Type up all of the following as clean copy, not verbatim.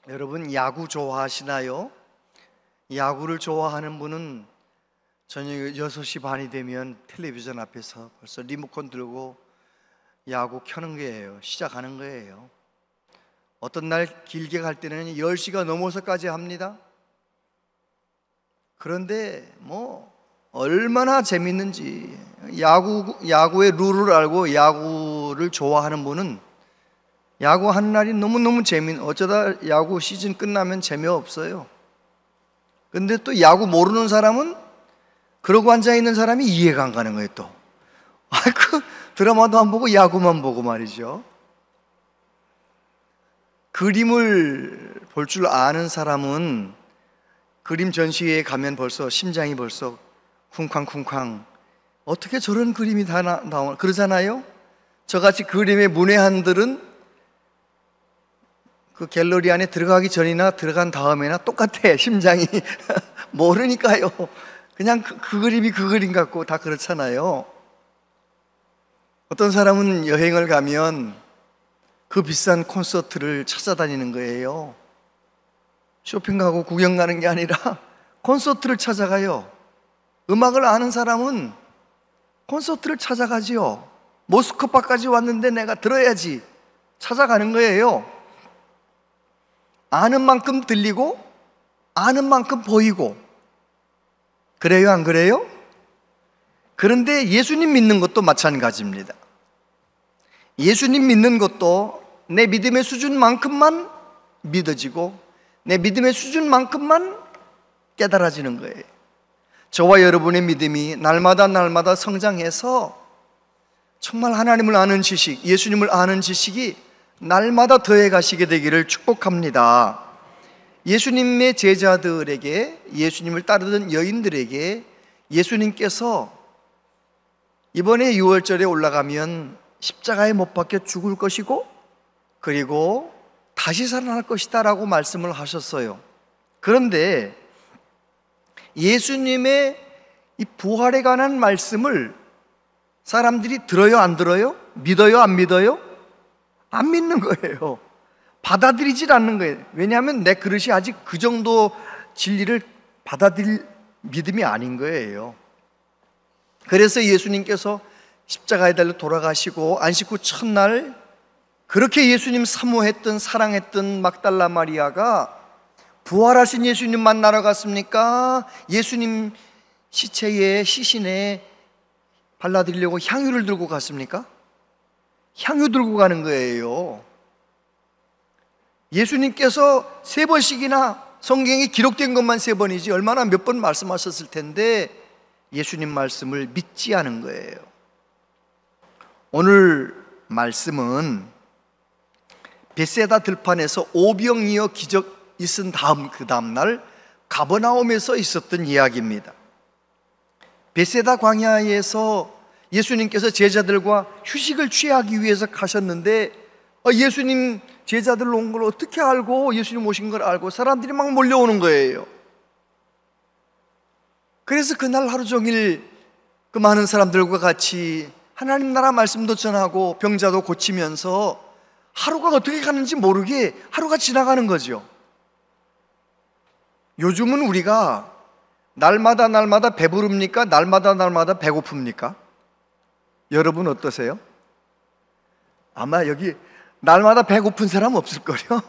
여러분, 야구 좋아하시나요? 야구를 좋아하는 분은 저녁 6시 반이 되면 텔레비전 앞에서 벌써 리모컨 들고 야구 켜는 거예요. 시작하는 거예요. 어떤 날 길게 갈 때는 10시가 넘어서까지 합니다. 그런데 얼마나 재밌는지, 야구의 룰을 알고 야구를 좋아하는 분은 야구하는 날이 너무너무 어쩌다 야구 시즌 끝나면 재미없어요. 근데 또 야구 모르는 사람은 그러고 앉아있는 사람이 이해가 안 가는 거예요. 또 드라마도 안 보고 야구만 보고 말이죠. 그림을 볼 줄 아는 사람은 그림 전시회에 가면 벌써 심장이 벌써 쿵쾅쿵쾅, 어떻게 저런 그림이 다 나오나 그러잖아요. 저같이 그림에 문외한들은 그 갤러리 안에 들어가기 전이나 들어간 다음에나 똑같아, 심장이. 모르니까요. 그냥 그 그림이 그 그림 같고 다 그렇잖아요. 어떤 사람은 여행을 가면 그 비싼 콘서트를 찾아다니는 거예요. 쇼핑 가고 구경 가는 게 아니라 콘서트를 찾아가요. 음악을 아는 사람은 콘서트를 찾아가지요. 모스크바까지 왔는데 내가 들어야지 찾아가는 거예요. 아는 만큼 들리고 아는 만큼 보이고, 그래요, 안 그래요? 그런데 예수님 믿는 것도 마찬가지입니다. 예수님 믿는 것도 내 믿음의 수준만큼만 믿어지고 내 믿음의 수준만큼만 깨달아지는 거예요. 저와 여러분의 믿음이 날마다 성장해서 정말 하나님을 아는 지식, 예수님을 아는 지식이 날마다 더해 가시게 되기를 축복합니다. 예수님의 제자들에게, 예수님을 따르던 여인들에게 예수님께서 이번에 6월절에 올라가면 십자가에 못 박혀 죽을 것이고 그리고 다시 살아날 것이다 라고 말씀을 하셨어요. 그런데 예수님의 이 부활에 관한 말씀을 사람들이 들어요, 안 들어요? 믿어요, 안 믿어요? 안 믿는 거예요. 받아들이질 않는 거예요. 왜냐하면 내 그릇이 아직 그 정도 진리를 받아들일 믿음이 아닌 거예요. 그래서 예수님께서 십자가에 달려 돌아가시고 안식 후 첫날 그렇게 예수님 사모했던, 사랑했던 막달라 마리아가 부활하신 예수님 만나러 갔습니까? 예수님 시신에 발라드리려고 향유를 들고 갔습니까? 향유 들고 가는 거예요. 예수님께서 3번씩이나, 성경에 기록된 것만 3번이지 얼마나 몇 번 말씀하셨을 텐데 예수님 말씀을 믿지 않은 거예요. 오늘 말씀은 벳세다 들판에서 오병이어 기적 있은 그 다음 날 가버나움에서 있었던 이야기입니다. 벳세다 광야에서 예수님께서 제자들과 휴식을 취하기 위해서 가셨는데 예수님 제자들 온 걸 어떻게 알고, 예수님 오신 걸 알고 사람들이 막 몰려오는 거예요. 그래서 그날 하루 종일 그 많은 사람들과 같이 하나님 나라 말씀도 전하고 병자도 고치면서 하루가 어떻게 가는지 모르게 하루가 지나가는 거죠. 요즘은 우리가 날마다 배부릅니까? 날마다 배고픕니까? 여러분 어떠세요? 아마 여기 날마다 배고픈 사람 없을걸요?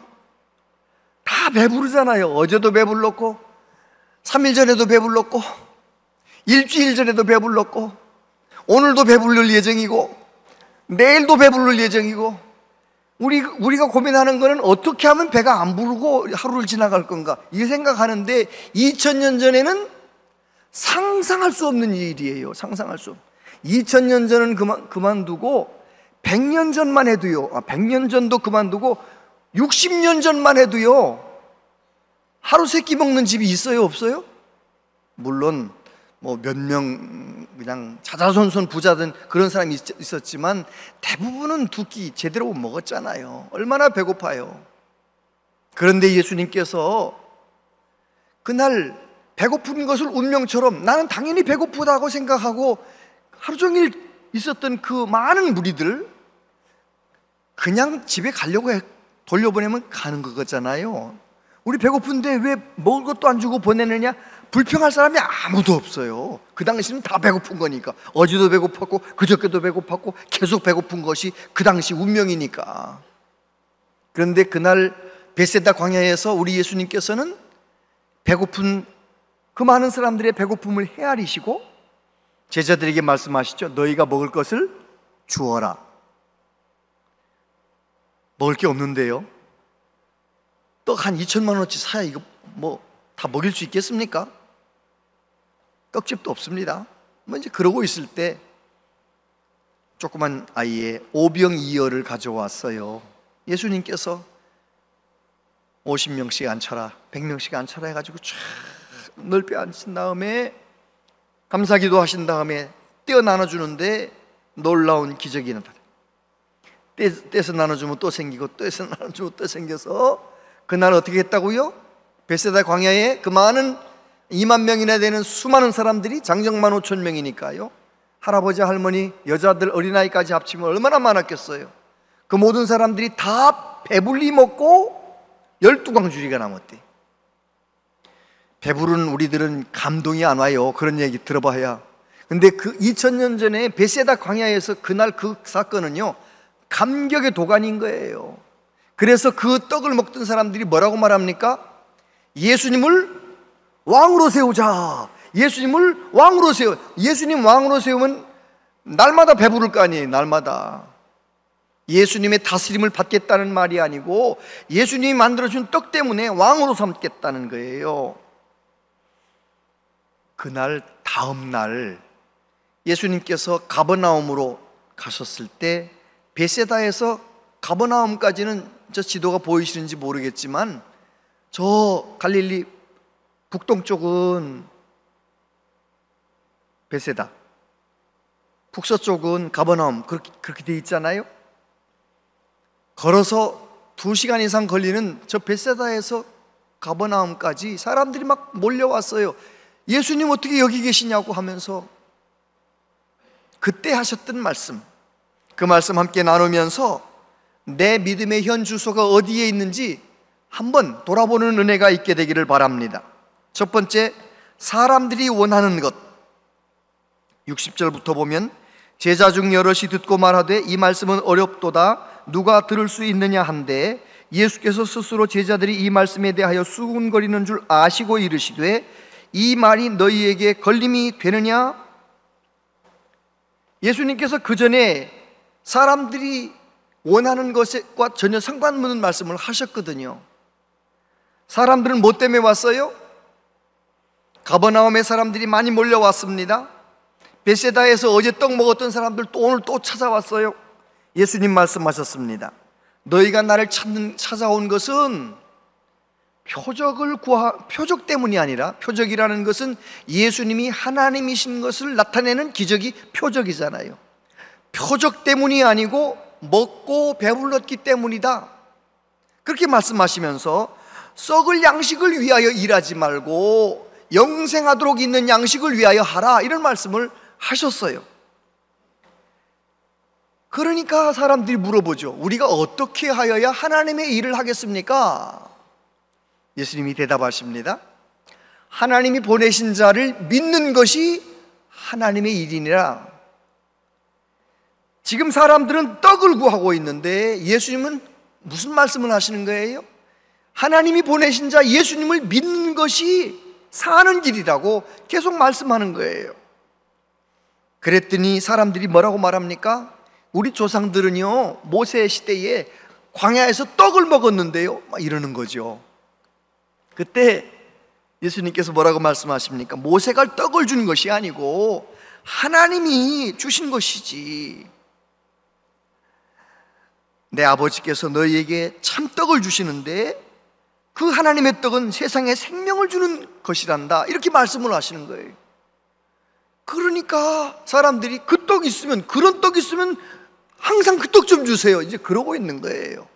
다 배부르잖아요. 어제도 배불렀고 3일 전에도 배불렀고 일주일 전에도 배불렀고 오늘도 배부를 예정이고 내일도 배부를 예정이고, 우리가 고민하는 거는 어떻게 하면 배가 안 부르고 하루를 지나갈 건가, 이 생각하는데 2000년 전에는 상상할 수 없는 일이에요. 상상할 수 없는. 2000년 전은 그만두고 100년 전만 해도요, 100년 전도 그만두고 60년 전만 해도요, 하루 3끼 먹는 집이 있어요, 없어요? 물론 몇 명 그냥 자자손손 부자든 그런 사람이 있었지만 대부분은 2끼 제대로 못 먹었잖아요. 얼마나 배고파요. 그런데 예수님께서 그날 배고픈 것을 운명처럼, 나는 당연히 배고프다고 생각하고 하루 종일 있었던 그 많은 무리들, 그냥 집에 가려고 돌려보내면 가는 거잖아요. 우리 배고픈데 왜 먹을 것도 안 주고 보내느냐? 불평할 사람이 아무도 없어요. 그 당시는 다 배고픈 거니까. 어제도 배고팠고 그저께도 배고팠고 계속 배고픈 것이 그 당시 운명이니까. 그런데 그날 베세다 광야에서 우리 예수님께서는 배고픈 그 많은 사람들의 배고픔을 헤아리시고 제자들에게 말씀하시죠. 너희가 먹을 것을 주어라. 먹을 게 없는데요, 떡 한 2천만 원어치 사야 이거 뭐 다 먹일 수 있겠습니까? 떡집도 없습니다. 뭐 이제 그러고 있을 때 조그만 아이의 오병이어를 가져왔어요. 예수님께서 50명씩 앉혀라, 100명씩 앉혀라 해가지고 쫙 넓게 앉힌 다음에 감사기도 하신 다음에 떼어 나눠주는데 놀라운 기적이 나타나요. 떼서 나눠주면 또 생기고 떼서 나눠주면 또 생겨서 그날 어떻게 했다고요? 베세다 광야에 그 많은 2만 명이나 되는 수많은 사람들이, 장정만 5천 명이니까요, 할아버지 할머니 여자들 어린아이까지 합치면 얼마나 많았겠어요. 그 모든 사람들이 다 배불리 먹고 12광주리가 남았대. 배부른 우리들은 감동이 안 와요. 그런 얘기 들어봐야. 근데 그 2000년 전에 베세다 광야에서 그날 그 사건은요, 감격의 도가니인 거예요. 그래서 그 떡을 먹던 사람들이 뭐라고 말합니까? 예수님을 왕으로 세우자. 예수님을 왕으로 세워. 예수님 왕으로 세우면 날마다 배부를 거 아니에요. 날마다. 예수님의 다스림을 받겠다는 말이 아니고 예수님이 만들어준 떡 때문에 왕으로 삼겠다는 거예요. 그날 다음 날 예수님께서 가버나움으로 가셨을 때 베세다에서 가버나움까지는 저 지도가 보이시는지 모르겠지만 저 갈릴리 북동쪽은 베세다, 북서쪽은 가버나움, 그렇게 돼 있잖아요. 걸어서 2시간 이상 걸리는 저 베세다에서 가버나움까지 사람들이 막 몰려왔어요. 예수님 어떻게 여기 계시냐고 하면서 그때 하셨던 말씀, 그 말씀 함께 나누면서 내 믿음의 현 주소가 어디에 있는지 한번 돌아보는 은혜가 있게 되기를 바랍니다. 첫 번째, 사람들이 원하는 것. 60절부터 보면 제자 중 여럿이 듣고 말하되 이 말씀은 어렵도다 누가 들을 수 있느냐 한데 예수께서 스스로 제자들이 이 말씀에 대하여 수군거리는 줄 아시고 이르시되 이 말이 너희에게 걸림이 되느냐? 예수님께서 그 전에 사람들이 원하는 것과 전혀 상관없는 말씀을 하셨거든요. 사람들은 뭐 때문에 왔어요? 가버나움에 사람들이 많이 몰려왔습니다. 베세다에서 어제 떡 먹었던 사람들 또 오늘 또 찾아왔어요. 예수님 말씀하셨습니다. 너희가 나를 찾아온 것은 표적 때문이 아니라, 표적이라는 것은 예수님이 하나님이신 것을 나타내는 기적이 표적이잖아요. 표적 때문이 아니고 먹고 배불렀기 때문이다. 그렇게 말씀하시면서 썩을 양식을 위하여 일하지 말고 영생하도록 있는 양식을 위하여 하라, 이런 말씀을 하셨어요. 그러니까 사람들이 물어보죠. 우리가 어떻게 하여야 하나님의 일을 하겠습니까? 예수님이 대답하십니다. 하나님이 보내신 자를 믿는 것이 하나님의 일이니라. 지금 사람들은 떡을 구하고 있는데 예수님은 무슨 말씀을 하시는 거예요? 하나님이 보내신 자 예수님을 믿는 것이 사는 길이라고 계속 말씀하는 거예요. 그랬더니 사람들이 뭐라고 말합니까? 우리 조상들은요, 모세 시대에 광야에서 떡을 먹었는데요, 막 이러는 거죠. 그때 예수님께서 뭐라고 말씀하십니까? 모세가 떡을 준 것이 아니고 하나님이 주신 것이지. 내 아버지께서 너희에게 참떡을 주시는데 그 하나님의 떡은 세상에 생명을 주는 것이란다, 이렇게 말씀을 하시는 거예요. 그러니까 사람들이 그 떡 있으면, 그런 떡 있으면 항상 그 떡 좀 주세요, 이제 그러고 있는 거예요.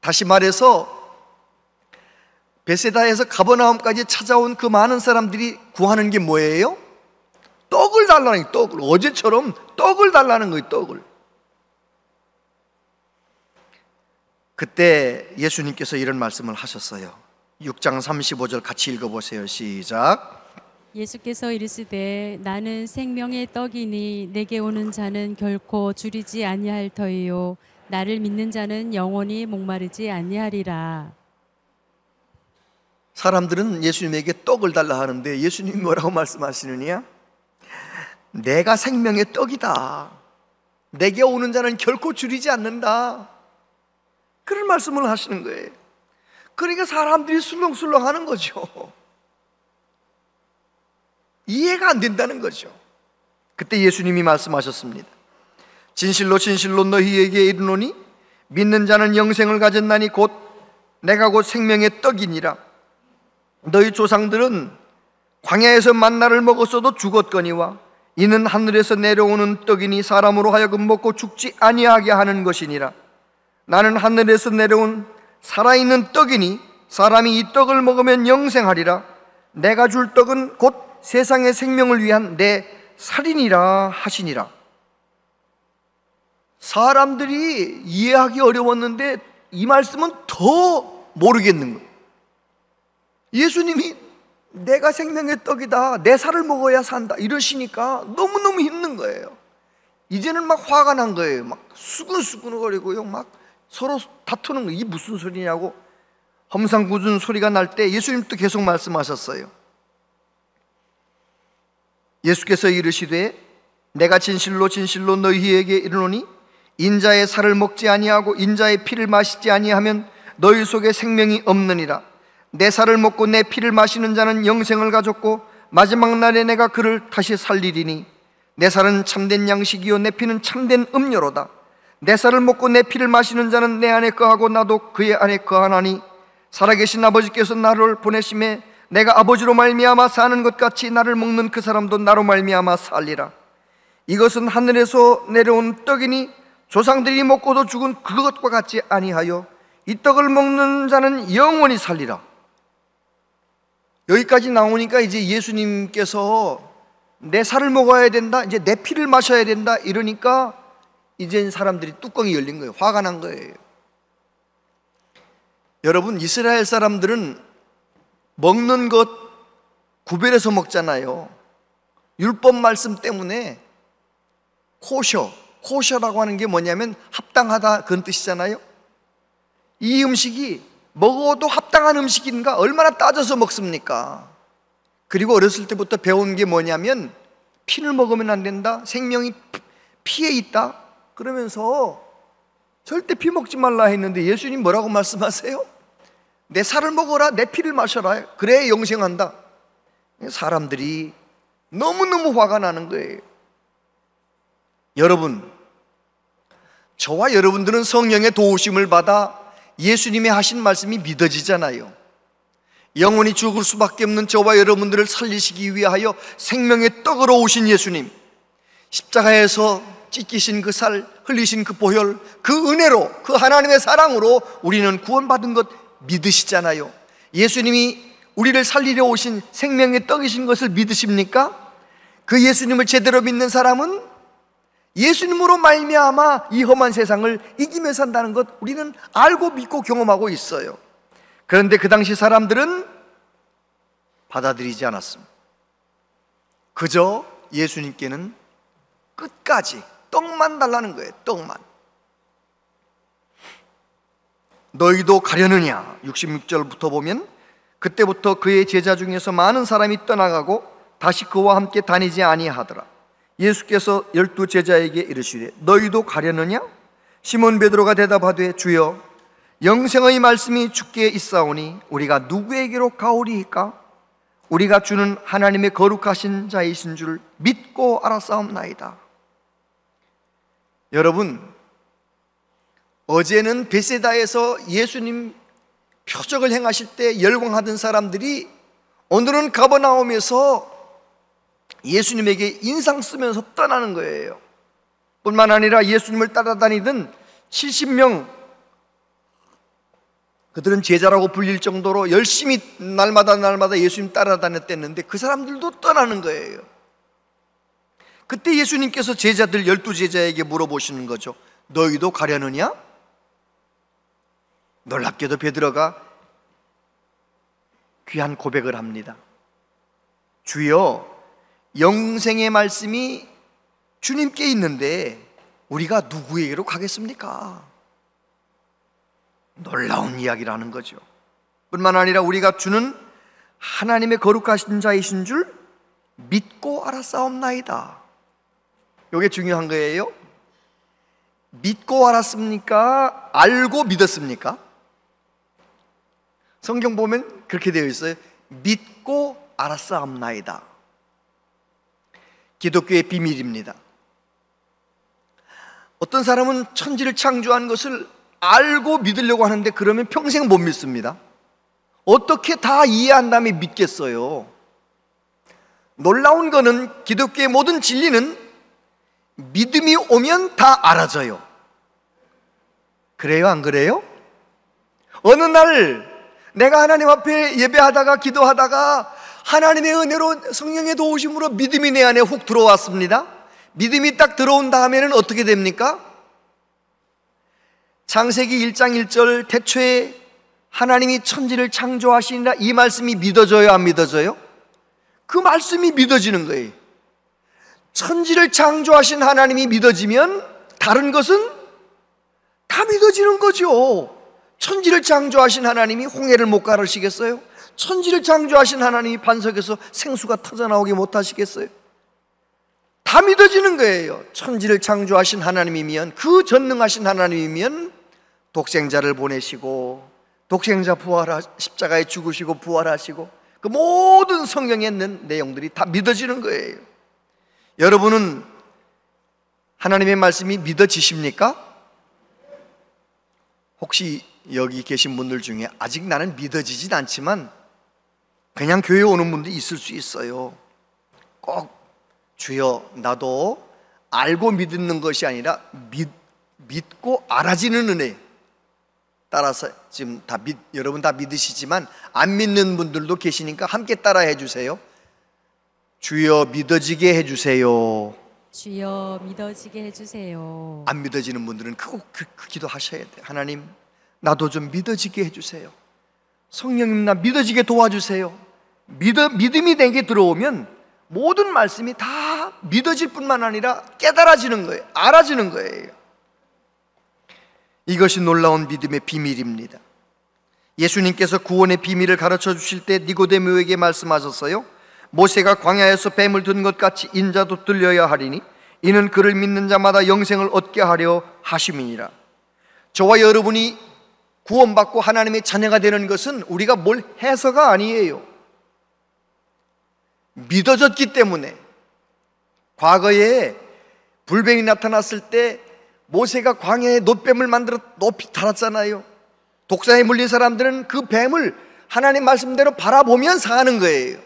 다시 말해서 베세다에서 가버나움까지 찾아온 그 많은 사람들이 구하는 게 뭐예요? 떡을 달라는 거예요. 떡을. 어제처럼 떡을 달라는 거예요. 떡을. 그때 예수님께서 이런 말씀을 하셨어요. 6장 35절 같이 읽어보세요. 시작. 예수께서 이르시되 나는 생명의 떡이니 내게 오는 자는 결코 줄이지 아니할 터이요 나를 믿는 자는 영원히 목마르지 아니하리라. 사람들은 예수님에게 떡을 달라 하는데 예수님이 뭐라고 말씀하시느냐? 내가 생명의 떡이다. 내게 오는 자는 결코 줄이지 않는다. 그런 말씀을 하시는 거예요. 그러니까 사람들이 술렁술렁 하는 거죠. 이해가 안 된다는 거죠. 그때 예수님이 말씀하셨습니다. 진실로 진실로 너희에게 이르노니 믿는 자는 영생을 가졌나니 곧 내가 곧 생명의 떡이니라. 너희 조상들은 광야에서 만나를 먹었어도 죽었거니와 이는 하늘에서 내려오는 떡이니 사람으로 하여금 먹고 죽지 아니하게 하는 것이니라. 나는 하늘에서 내려온 살아있는 떡이니 사람이 이 떡을 먹으면 영생하리라. 내가 줄 떡은 곧 세상의 생명을 위한 내 살이니라 하시니라. 사람들이 이해하기 어려웠는데 이 말씀은 더 모르겠는 거예요. 예수님이 내가 생명의 떡이다, 내 살을 먹어야 산다 이러시니까 너무너무 힘든 거예요. 이제는 막 화가 난 거예요. 막 수근수근거리고요, 막 서로 다투는 거예요. 이게 무슨 소리냐고 험상궂은 소리가 날 때 예수님도 계속 말씀하셨어요. 예수께서 이르시되 내가 진실로 진실로 너희에게 이르노니 인자의 살을 먹지 아니하고 인자의 피를 마시지 아니하면 너희 속에 생명이 없느니라. 내 살을 먹고 내 피를 마시는 자는 영생을 가졌고 마지막 날에 내가 그를 다시 살리리니 내 살은 참된 양식이요 내 피는 참된 음료로다. 내 살을 먹고 내 피를 마시는 자는 내 안에 거하고 나도 그의 안에 거하나니 살아계신 아버지께서 나를 보내심에 내가 아버지로 말미암아 사는 것 같이 나를 먹는 그 사람도 나로 말미암아 살리라. 이것은 하늘에서 내려온 떡이니 조상들이 먹고도 죽은 그것과 같지 아니하여 이 떡을 먹는 자는 영원히 살리라. 여기까지 나오니까 이제 예수님께서 내 살을 먹어야 된다, 이제 내 피를 마셔야 된다 이러니까 이제 사람들이 뚜껑이 열린 거예요. 화가 난 거예요. 여러분, 이스라엘 사람들은 먹는 것 구별해서 먹잖아요. 율법 말씀 때문에 코셔라고 하는 게 뭐냐면 합당하다 그런 뜻이잖아요. 이 음식이 먹어도 합당한 음식인가 얼마나 따져서 먹습니까? 그리고 어렸을 때부터 배운 게 뭐냐면 피를 먹으면 안 된다, 생명이 피에 있다 그러면서 절대 피 먹지 말라 했는데 예수님 뭐라고 말씀하세요? 내 살을 먹어라, 내 피를 마셔라, 그래야 영생한다. 사람들이 너무너무 화가 나는 거예요. 여러분, 저와 여러분들은 성령의 도우심을 받아 예수님이 하신 말씀이 믿어지잖아요. 영원히 죽을 수밖에 없는 저와 여러분들을 살리시기 위하여 생명의 떡으로 오신 예수님, 십자가에서 찢기신 그 살, 흘리신 그 보혈, 그 은혜로, 그 하나님의 사랑으로 우리는 구원받은 것 믿으시잖아요. 예수님이 우리를 살리려 오신 생명의 떡이신 것을 믿으십니까? 그 예수님을 제대로 믿는 사람은 예수님으로 말미암아 이 험한 세상을 이기며 산다는 것 우리는 알고 믿고 경험하고 있어요. 그런데 그 당시 사람들은 받아들이지 않았습니다. 그저 예수님께는 끝까지 떡만 달라는 거예요. 떡만. 너희도 가려느냐? 66절부터 보면 그때부터 그의 제자 중에서 많은 사람이 떠나가고 다시 그와 함께 다니지 아니하더라. 예수께서 12 제자에게 이르시되 너희도 가려느냐? 시몬 베드로가 대답하되 주여 영생의 말씀이 주께 있사오니 우리가 누구에게로 가오리이까? 우리가 주는 하나님의 거룩하신 자이신 줄 믿고 알았사옵나이다. 여러분, 어제는 베세다에서 예수님 표적을 행하실 때 열광하던 사람들이 오늘은 가버나움에서 예수님에게 인상 쓰면서 떠나는 거예요. 뿐만 아니라 예수님을 따라다니던 70명, 그들은 제자라고 불릴 정도로 열심히 날마다 예수님 따라다녔댔는데 그 사람들도 떠나는 거예요. 그때 예수님께서 제자들 12 제자에게 물어보시는 거죠. 너희도 가려느냐? 놀랍게도 베드로가 귀한 고백을 합니다. 주여, 영생의 말씀이 주님께 있는데 우리가 누구에게로 가겠습니까? 놀라운 이야기라는 거죠. 뿐만 아니라 우리가 주는 하나님의 거룩하신 자이신 줄 믿고 알았사옵나이다. 이게 중요한 거예요. 믿고 알았습니까? 알고 믿었습니까? 성경 보면 그렇게 되어 있어요. 믿고 알았사옵나이다. 기독교의 비밀입니다. 어떤 사람은 천지를 창조한 것을 알고 믿으려고 하는데 그러면 평생 못 믿습니다. 어떻게 다 이해한 다음에 믿겠어요? 놀라운 거는 기독교의 모든 진리는 믿음이 오면 다 알아져요. 그래요, 안 그래요? 어느 날 내가 하나님 앞에 예배하다가 기도하다가 하나님의 은혜로 성령의 도우심으로 믿음이 내 안에 훅 들어왔습니다. 믿음이 딱 들어온 다음에는 어떻게 됩니까? 창세기 1장 1절 태초에 하나님이 천지를 창조하시니라, 이 말씀이 믿어져요, 안 믿어져요? 그 말씀이 믿어지는 거예요. 천지를 창조하신 하나님이 믿어지면 다른 것은 다 믿어지는 거죠. 천지를 창조하신 하나님이 홍해를 못 가르시겠어요? 천지를 창조하신 하나님이 반석에서 생수가 터져나오게 못 하시겠어요? 다 믿어지는 거예요. 천지를 창조하신 하나님이면, 그 전능하신 하나님이면 독생자를 보내시고, 독생자 십자가에 죽으시고 부활하시고, 그 모든 성경에 있는 내용들이 다 믿어지는 거예요. 여러분은 하나님의 말씀이 믿어지십니까? 혹시 여기 계신 분들 중에 아직 나는 믿어지진 않지만 그냥 교회 오는 분들이 있을 수 있어요. 꼭 주여, 나도 알고 믿는 것이 아니라 믿고 알아지는 은혜. 따라서 지금 여러분 다 믿으시지만 안 믿는 분들도 계시니까 함께 따라해 주세요. 주여, 믿어지게 해주세요. 주여, 믿어지게 해주세요. 안 믿어지는 분들은 그 기도 하셔야 돼요. 하나님, 나도 좀 믿어지게 해주세요. 성령님, 나 믿어지게 도와주세요. 믿음이 내게 들어오면 모든 말씀이 다 믿어질 뿐만 아니라 깨달아지는 거예요. 알아지는 거예요. 이것이 놀라운 믿음의 비밀입니다. 예수님께서 구원의 비밀을 가르쳐 주실 때 니고데모에게 말씀하셨어요. 모세가 광야에서 뱀을 든 것 같이 인자도 들려야 하리니 이는 그를 믿는 자마다 영생을 얻게 하려 하심이니라. 저와 여러분이 구원받고 하나님의 자녀가 되는 것은 우리가 뭘 해서가 아니에요. 믿어졌기 때문에. 과거에 불뱀이 나타났을 때 모세가 광야에 놋뱀을 만들어 높이 달았잖아요. 독사에 물린 사람들은 그 뱀을 하나님 말씀대로 바라보면 사는 거예요.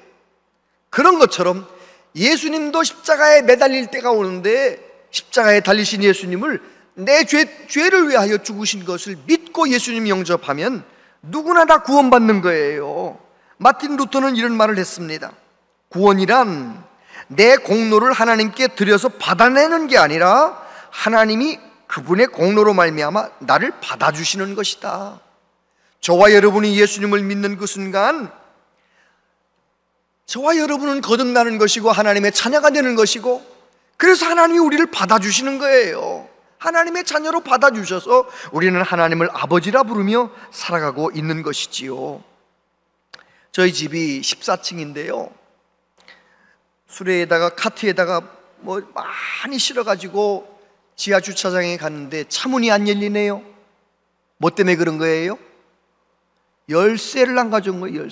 그런 것처럼 예수님도 십자가에 매달릴 때가 오는데 십자가에 달리신 예수님을 내 죄를 위하여 죽으신 것을 믿고 예수님 영접하면 누구나 다 구원받는 거예요. 마틴 루터는 이런 말을 했습니다. 구원이란 내 공로를 하나님께 드려서 받아내는 게 아니라 하나님이 그분의 공로로 말미암아 나를 받아주시는 것이다. 저와 여러분이 예수님을 믿는 그 순간 저와 여러분은 거듭나는 것이고 하나님의 자녀가 되는 것이고, 그래서 하나님이 우리를 받아주시는 거예요. 하나님의 자녀로 받아주셔서 우리는 하나님을 아버지라 부르며 살아가고 있는 것이지요. 저희 집이 14층인데요 수레에다가 카트에다가 뭐 많이 실어가지고 지하 주차장에 갔는데 차문이 안 열리네요. 뭐 때문에 그런 거예요? 열쇠를 안 가져온 거예요.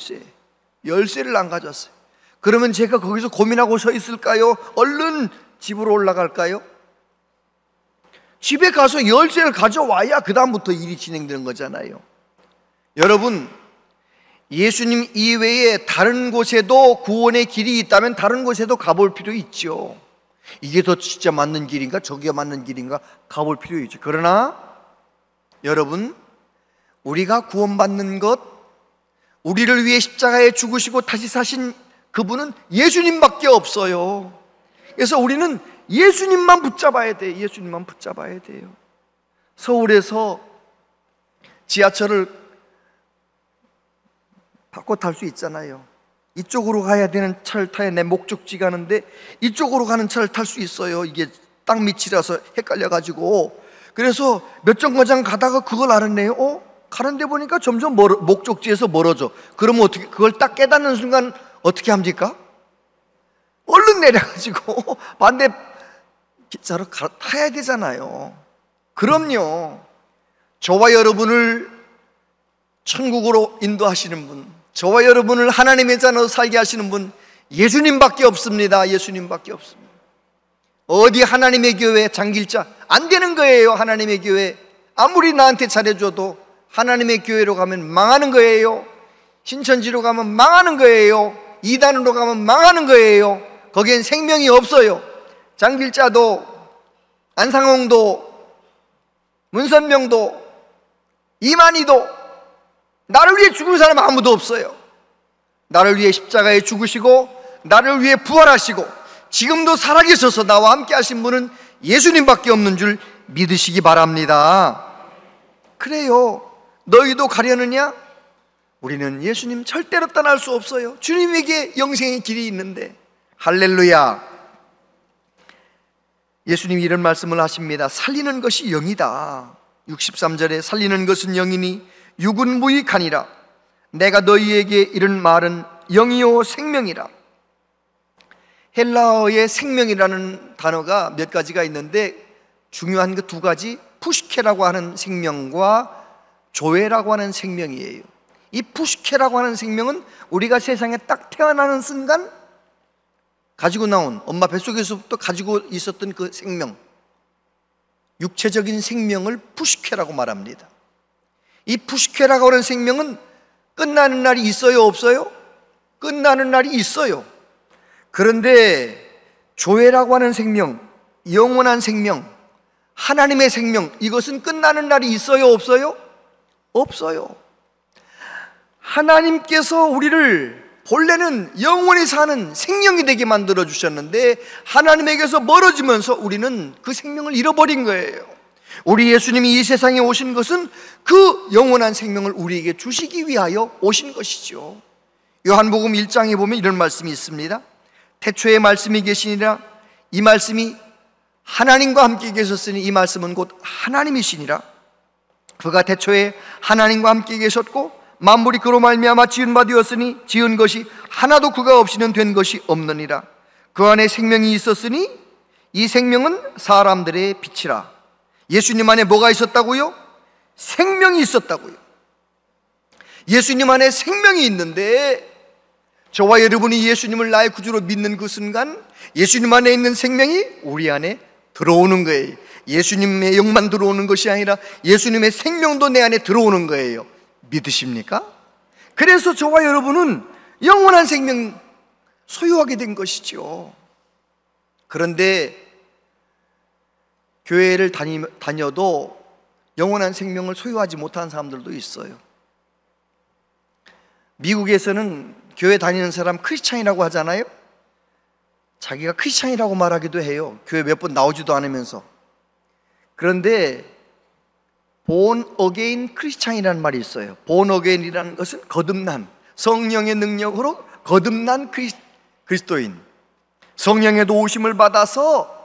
열쇠를 안 가져왔어요. 그러면 제가 거기서 고민하고 서 있을까요? 얼른 집으로 올라갈까요? 집에 가서 열쇠를 가져와야 그 다음부터 일이 진행되는 거잖아요. 여러분, 예수님 이외에 다른 곳에도 구원의 길이 있다면 다른 곳에도 가볼 필요 있죠. 이게 더 진짜 맞는 길인가 저기가 맞는 길인가 가볼 필요 있죠. 그러나 여러분, 우리가 구원받는 것, 우리를 위해 십자가에 죽으시고 다시 사신 그분은 예수님밖에 없어요. 그래서 우리는 예수님만 붙잡아야 돼요. 예수님만 붙잡아야 돼요. 서울에서 지하철을 바꿔 탈 수 있잖아요. 이쪽으로 가야 되는 차를 타야 내 목적지 가는데 이쪽으로 가는 차를 탈 수 있어요. 이게 땅 밑이라서 헷갈려가지고. 그래서 몇 정거장 가다가 그걸 알았네요. 가는데 보니까 점점 목적지에서 멀어져. 그러면 어떻게, 그걸 딱 깨닫는 순간 어떻게 합니까? 얼른 내려가지고 반대 기차로 타야 되잖아요. 그럼요. 저와 여러분을 천국으로 인도하시는 분, 저와 여러분을 하나님의 자녀로 살게 하시는 분, 예수님밖에 없습니다. 예수님밖에 없습니다. 어디 하나님의 교회 장길자 안 되는 거예요. 하나님의 교회 아무리 나한테 잘해줘도 하나님의 교회로 가면 망하는 거예요. 신천지로 가면 망하는 거예요. 이단으로 가면 망하는 거예요. 거기엔 생명이 없어요. 장길자도 안상홍도 문선명도 이만희도 나를 위해 죽을 사람 아무도 없어요. 나를 위해 십자가에 죽으시고 나를 위해 부활하시고 지금도 살아계셔서 나와 함께 하신 분은 예수님밖에 없는 줄 믿으시기 바랍니다. 그래요. 너희도 가려느냐? 우리는 예수님 절대로 떠날 수 없어요. 주님에게 영생의 길이 있는데. 할렐루야. 예수님이 이런 말씀을 하십니다. 살리는 것이 영이다. 63절에 살리는 것은 영이니 육은 무익하니라. 내가 너희에게 이런 말은 영이요 생명이라. 헬라어의 생명이라는 단어가 몇 가지가 있는데 중요한 그 두 가지, 푸시케라고 하는 생명과 조에라고 하는 생명이에요. 이 푸시케라고 하는 생명은 우리가 세상에 딱 태어나는 순간 가지고 나온, 엄마 뱃속에서부터 가지고 있었던 그 생명, 육체적인 생명을 푸시케라고 말합니다. 이 푸시케라고 하는 생명은 끝나는 날이 있어요, 없어요? 끝나는 날이 있어요. 그런데 조회라고 하는 생명, 영원한 생명, 하나님의 생명, 이것은 끝나는 날이 있어요, 없어요? 없어요. 하나님께서 우리를 본래는 영원히 사는 생명이 되게 만들어 주셨는데 하나님에게서 멀어지면서 우리는 그 생명을 잃어버린 거예요. 우리 예수님이 이 세상에 오신 것은 그 영원한 생명을 우리에게 주시기 위하여 오신 것이죠. 요한복음 1장에 보면 이런 말씀이 있습니다. 태초에 말씀이 계시니라. 이 말씀이 하나님과 함께 계셨으니 이 말씀은 곧 하나님이시니라. 그가 태초에 하나님과 함께 계셨고 만물이 그로 말미암아 지은 바 되었으니 지은 것이 하나도 그가 없이는 된 것이 없느니라. 그 안에 생명이 있었으니 이 생명은 사람들의 빛이라. 예수님 안에 뭐가 있었다고요? 생명이 있었다고요. 예수님 안에 생명이 있는데 저와 여러분이 예수님을 나의 구주로 믿는 그 순간 예수님 안에 있는 생명이 우리 안에 들어오는 거예요. 예수님의 영만 들어오는 것이 아니라 예수님의 생명도 내 안에 들어오는 거예요. 믿으십니까? 그래서 저와 여러분은 영원한 생명 소유하게 된 것이죠. 그런데 교회를 다녀도 영원한 생명을 소유하지 못한 사람들도 있어요. 미국에서는 교회 다니는 사람 크리스찬이라고 하잖아요. 자기가 크리스찬이라고 말하기도 해요. 교회 몇 번 나오지도 않으면서. 그런데 born again 크리스찬이라는 말이 있어요. born again이라는 것은 거듭난, 성령의 능력으로 거듭난 그리스도인, 성령의 도우심을 받아서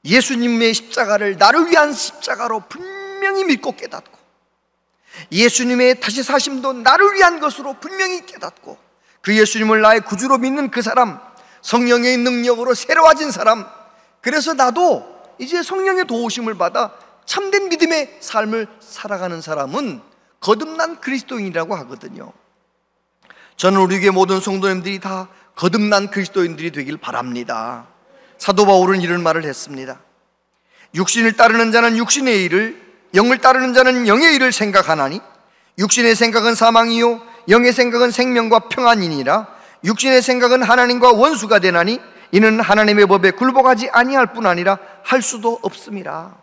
예수님의 십자가를 나를 위한 십자가로 분명히 믿고 깨닫고 예수님의 다시 사심도 나를 위한 것으로 분명히 깨닫고 그 예수님을 나의 구주로 믿는 그 사람, 성령의 능력으로 새로워진 사람, 그래서 나도 이제 성령의 도우심을 받아 참된 믿음의 삶을 살아가는 사람은 거듭난 그리스도인이라고 하거든요. 저는 우리 교회 모든 성도님들이 다 거듭난 그리스도인들이 되길 바랍니다. 사도 바울은 이런 말을 했습니다. 육신을 따르는 자는 육신의 일을, 영을 따르는 자는 영의 일을 생각하나니 육신의 생각은 사망이요 영의 생각은 생명과 평안이니라. 육신의 생각은 하나님과 원수가 되나니 이는 하나님의 법에 굴복하지 아니할 뿐 아니라 할 수도 없음이라.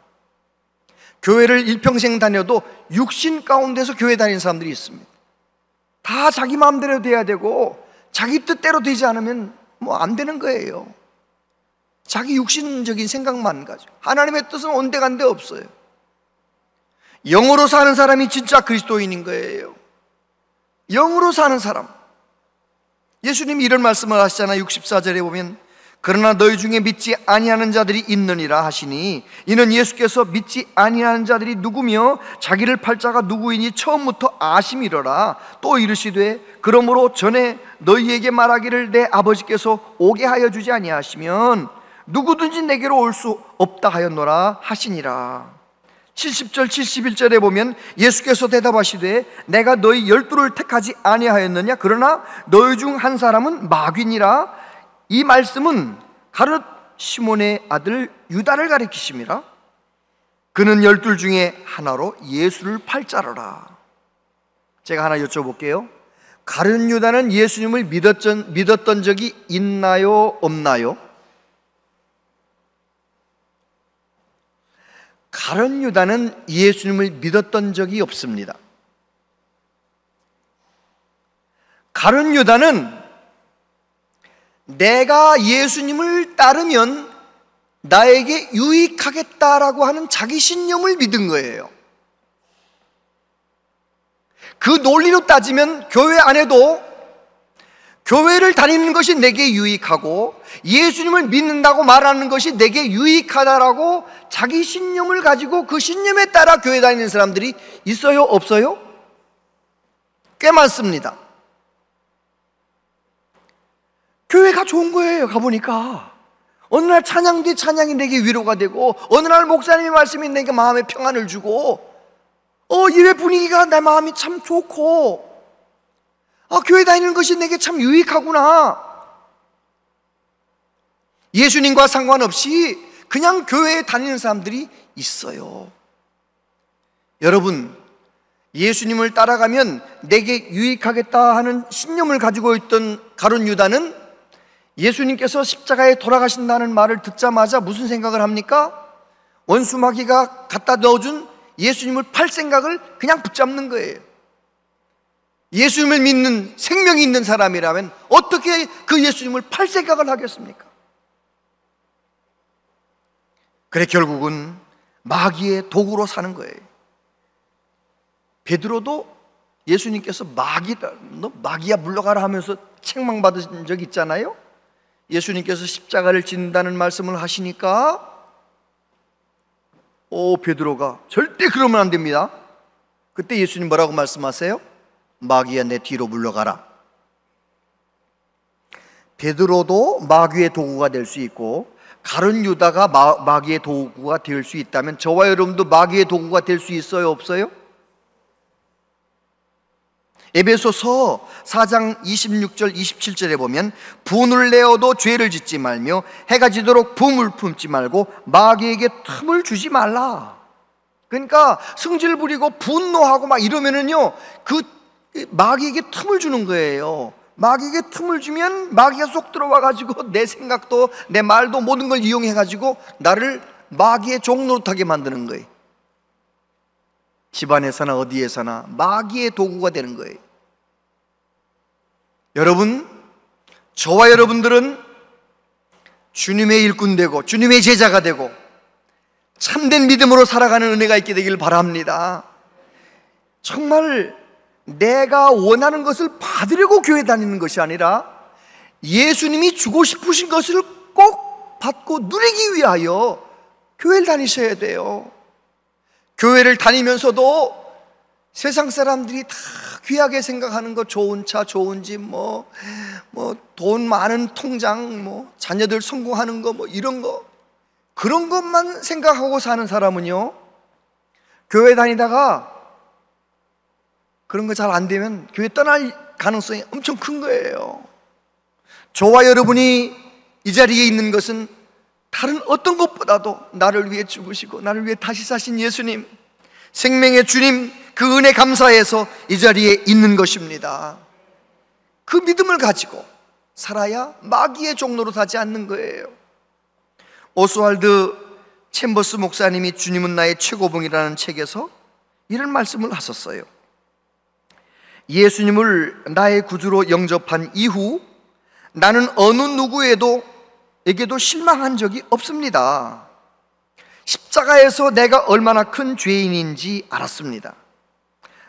교회를 일평생 다녀도 육신 가운데서 교회 다니는 사람들이 있습니다. 다 자기 마음대로 돼야 되고 자기 뜻대로 되지 않으면 뭐 안 되는 거예요. 자기 육신적인 생각만 가지고 하나님의 뜻은 온데간데 없어요. 영으로 사는 사람이 진짜 그리스도인인 거예요. 영으로 사는 사람. 예수님이 이런 말씀을 하시잖아요. 64절에 보면 그러나 너희 중에 믿지 아니하는 자들이 있느니라 하시니, 이는 예수께서 믿지 아니하는 자들이 누구며 자기를 팔 자가 누구이니 처음부터 아심이러라. 또 이르시되 그러므로 전에 너희에게 말하기를 내 아버지께서 오게 하여 주지 아니하시면 누구든지 내게로 올 수 없다 하였노라 하시니라. 70절 71절에 보면 예수께서 대답하시되 내가 너희 12를 택하지 아니하였느냐? 그러나 너희 중 한 사람은 마귀니라. 이 말씀은 가룟 시몬의 아들 유다를 가리키심이라. 그는 12 중에 하나로 예수를 팔 자로라. 제가 하나 여쭤볼게요. 가룟 유다는 예수님을 믿었던 적이 있나요? 없나요? 가룟 유다는 예수님을 믿었던 적이 없습니다. 가룟 유다는 내가 예수님을 따르면 나에게 유익하겠다라고 하는 자기 신념을 믿은 거예요. 그 논리로 따지면 교회 안에도 교회를 다니는 것이 내게 유익하고 예수님을 믿는다고 말하는 것이 내게 유익하다라고 자기 신념을 가지고 그 신념에 따라 교회 다니는 사람들이 있어요? 없어요? 꽤 많습니다. 교회가 좋은 거예요. 가보니까 어느 날 찬양 뒤 찬양이 내게 위로가 되고, 어느 날 목사님의 말씀이 내게 마음에 평안을 주고, 예배 분위기가 내 마음이 참 좋고, 교회 다니는 것이 내게 참 유익하구나. 예수님과 상관없이 그냥 교회에 다니는 사람들이 있어요. 여러분, 예수님을 따라가면 내게 유익하겠다 하는 신념을 가지고 있던 가룟 유다는 예수님께서 십자가에 돌아가신다는 말을 듣자마자 무슨 생각을 합니까? 원수 마귀가 갖다 넣어준 예수님을 팔 생각을 그냥 붙잡는 거예요. 예수님을 믿는 생명이 있는 사람이라면 어떻게 그 예수님을 팔 생각을 하겠습니까? 그래 결국은 마귀의 도구로 사는 거예요. 베드로도 예수님께서 너 마귀야 물러가라 하면서 책망받은 적이 있잖아요. 예수님께서 십자가를 짓는다는 말씀을 하시니까 베드로가 절대 그러면 안 됩니다. 그때 예수님 뭐라고 말씀하세요? 마귀야 내 뒤로 물러가라. 베드로도 마귀의 도구가 될 수 있고 가룟 유다가 마귀의 도구가 될 수 있다면 저와 여러분도 마귀의 도구가 될 수 있어요? 없어요? 에베소서 4장 26절 27절에 보면 분을 내어도 죄를 짓지 말며 해가 지도록 분을 품지 말고 마귀에게 틈을 주지 말라. 그러니까 성질 부리고 분노하고 막 이러면은요 그 마귀에게 틈을 주는 거예요. 마귀에게 틈을 주면 마귀가 쏙 들어와 가지고 내 생각도 내 말도 모든 걸 이용해 가지고 나를 마귀의 종노릇하게 만드는 거예요. 집안에서나 어디에서나 마귀의 도구가 되는 거예요. 여러분, 저와 여러분들은 주님의 일꾼 되고 주님의 제자가 되고 참된 믿음으로 살아가는 은혜가 있게 되길 바랍니다. 정말 내가 원하는 것을 받으려고 교회 다니는 것이 아니라 예수님이 주고 싶으신 것을 꼭 받고 누리기 위하여 교회를 다니셔야 돼요. 교회를 다니면서도 세상 사람들이 다 귀하게 생각하는 거, 좋은 차, 좋은 집, 돈 많은 통장, 자녀들 성공하는 거, 이런 거, 그런 것만 생각하고 사는 사람은요, 교회 다니다가 그런 거 잘 안 되면 교회 떠날 가능성이 엄청 큰 거예요. 저와 여러분이 이 자리에 있는 것은 다른 어떤 것보다도 나를 위해 죽으시고 나를 위해 다시 사신 예수님, 생명의 주님, 그 은혜 감사해서 이 자리에 있는 것입니다. 그 믿음을 가지고 살아야 마귀의 종로로 사지 않는 거예요. 오스왈드 챔버스 목사님이 주님은 나의 최고봉이라는 책에서 이런 말씀을 하셨어요. 예수님을 나의 구주로 영접한 이후 나는 어느 누구에게도 실망한 적이 없습니다. 십자가에서 내가 얼마나 큰 죄인인지 알았습니다.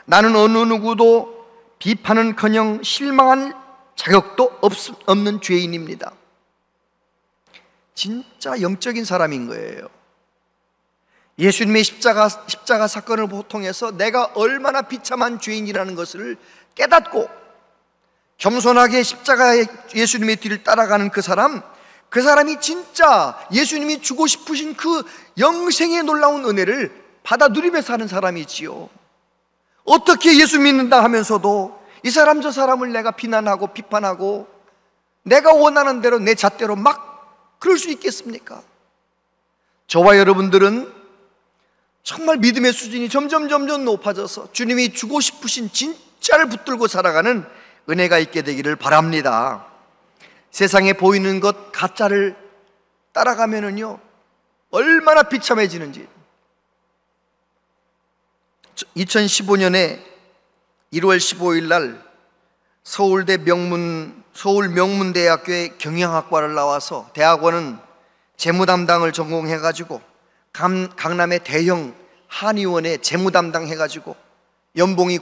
나는 어느 누구도 비판은커녕 실망할 자격도 없는 죄인입니다. 진짜 영적인 사람인 거예요. 예수님의 십자가 사건을 통해서 내가 얼마나 비참한 죄인이라는 것을 깨닫고 겸손하게 십자가의 예수님의 뒤를 따라가는 그 사람이 진짜 예수님이 주고 싶으신 그 영생의 놀라운 은혜를 받아 누리며 사는 사람이지요. 어떻게 예수 믿는다 하면서도 이 사람 저 사람을 내가 비난하고 비판하고 내가 원하는 대로 내 잣대로 막 그럴 수 있겠습니까? 저와 여러분들은 정말 믿음의 수준이 점점 높아져서 주님이 주고 싶으신 진짜를 붙들고 살아가는 은혜가 있게 되기를 바랍니다. 세상에 보이는 것 가짜를 따라가면은요 얼마나 비참해지는지. 2015년에 1월 15일 날 서울 명문대학교의 경영학과를 나와서 대학원은 재무담당을 전공해가지고 강남의 대형 한의원에 재무담당 해가지고 연봉이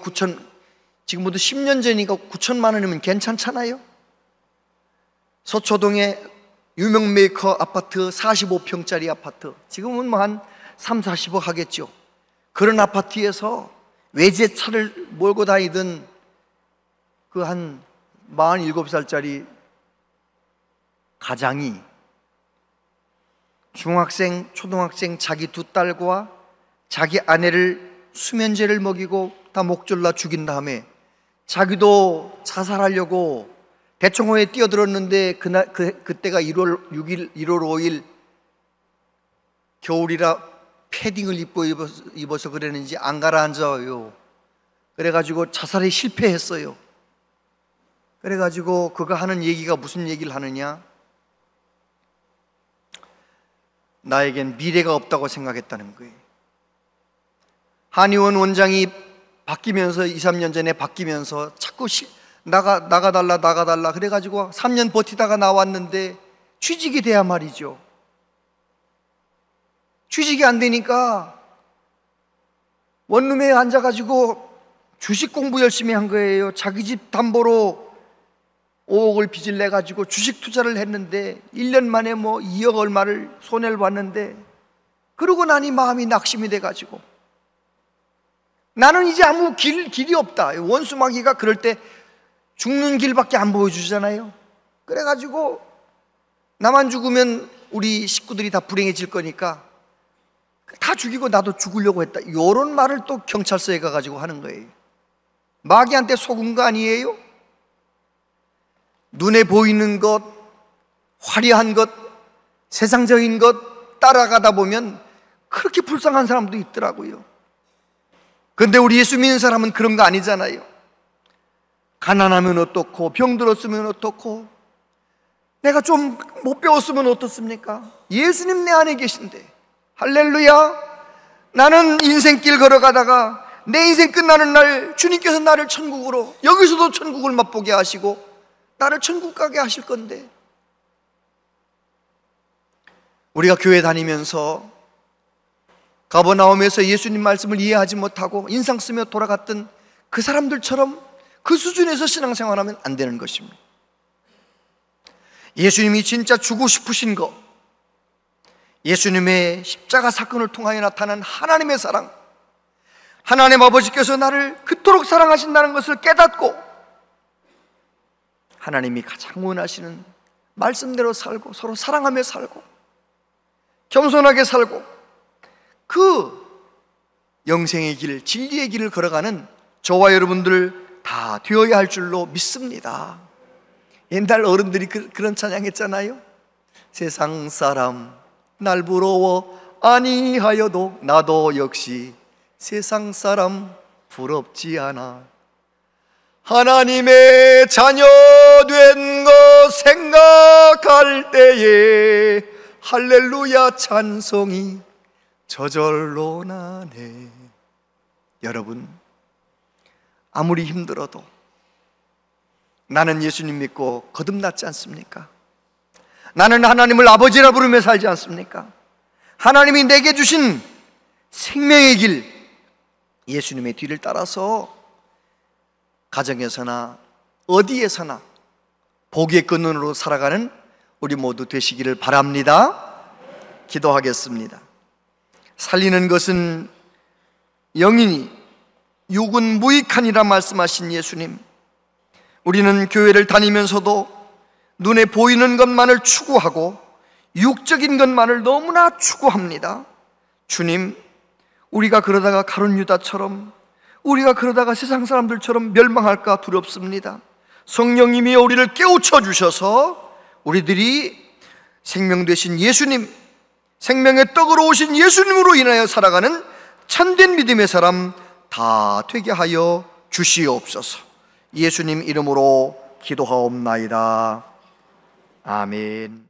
지금부터 10년 전이니까 9천만 원이면 괜찮잖아요. 서초동에 유명 메이커 아파트 45평짜리 아파트, 지금은 뭐 한 3, 40억 하겠죠. 그런 아파트에서 외제차를 몰고 다니던 그 한 47살짜리 가장이 중학생, 초등학생 자기 두 딸과 자기 아내를 수면제를 먹이고 다 목졸라 죽인 다음에 자기도 자살하려고 대청호에 뛰어들었는데 그때가 1월 6일, 1월 5일 겨울이라 패딩을 입어서 그랬는지 안 가라앉아요. 그래가지고 자살에 실패했어요. 그래가지고 그가 하는 얘기가 무슨 얘기를 하느냐, 나에겐 미래가 없다고 생각했다는 거예요. 한의원 원장이 바뀌면서 2, 3년 전에 바뀌면서 자꾸 나가달라 그래가지고 3년 버티다가 나왔는데 취직이 돼야 말이죠. 취직이 안 되니까 원룸에 앉아가지고 주식 공부 열심히 한 거예요. 자기 집 담보로 5억을 빚을 내가지고 주식 투자를 했는데 1년 만에 뭐 2억 얼마를 손해를 봤는데, 그러고 나니 마음이 낙심이 돼가지고 나는 이제 아무 길이 없다. 원수마귀가 그럴 때 죽는 길밖에 안 보여주잖아요. 그래가지고 나만 죽으면 우리 식구들이 다 불행해질 거니까 다 죽이고 나도 죽으려고 했다. 이런 말을 또 경찰서에 가가지고 하는 거예요. 마귀한테 속은 거 아니에요? 눈에 보이는 것, 화려한 것, 세상적인 것 따라가다 보면 그렇게 불쌍한 사람도 있더라고요. 그런데 우리 예수 믿는 사람은 그런 거 아니잖아요. 가난하면 어떻고, 병들었으면 어떻고, 내가 좀 못 배웠으면 어떻습니까? 예수님 내 안에 계신데, 할렐루야. 나는 인생길 걸어가다가 내 인생 끝나는 날 주님께서 나를 천국으로, 여기서도 천국을 맛보게 하시고 나를 천국 가게 하실 건데, 우리가 교회 다니면서 가버나움에서 예수님 말씀을 이해하지 못하고 인상 쓰며 돌아갔던 그 사람들처럼 그 수준에서 신앙생활하면 안 되는 것입니다. 예수님이 진짜 주고 싶으신 것, 예수님의 십자가 사건을 통하여 나타난 하나님의 사랑, 하나님 아버지께서 나를 그토록 사랑하신다는 것을 깨닫고 하나님이 가장 원하시는 말씀대로 살고 서로 사랑하며 살고 겸손하게 살고 그 영생의 길, 진리의 길을 걸어가는 저와 여러분들 다 되어야 할 줄로 믿습니다. 옛날 어른들이 그런 찬양했잖아요. 세상 사람 날 부러워 아니하여도 나도 역시 세상 사람 부럽지 않아. 하나님의 자녀 된 것 생각할 때에 할렐루야 찬송이 저절로 나네. 여러분, 아무리 힘들어도 나는 예수님 믿고 거듭났지 않습니까? 나는 하나님을 아버지라 부르며 살지 않습니까? 하나님이 내게 주신 생명의 길, 예수님의 뒤를 따라서 가정에서나 어디에서나 복의 근원으로 살아가는 우리 모두 되시기를 바랍니다. 기도하겠습니다. 살리는 것은 영이니 육은 무익하니라 말씀하신 예수님, 우리는 교회를 다니면서도 눈에 보이는 것만을 추구하고 육적인 것만을 너무나 추구합니다. 주님, 우리가 그러다가 가룟 유다처럼, 우리가 그러다가 세상 사람들처럼 멸망할까 두렵습니다. 성령님이 우리를 깨우쳐 주셔서 우리들이 생명 되신 예수님, 생명의 떡으로 오신 예수님으로 인하여 살아가는 참된 믿음의 사람 다 되게 하여 주시옵소서. 예수님 이름으로 기도하옵나이다. 아멘.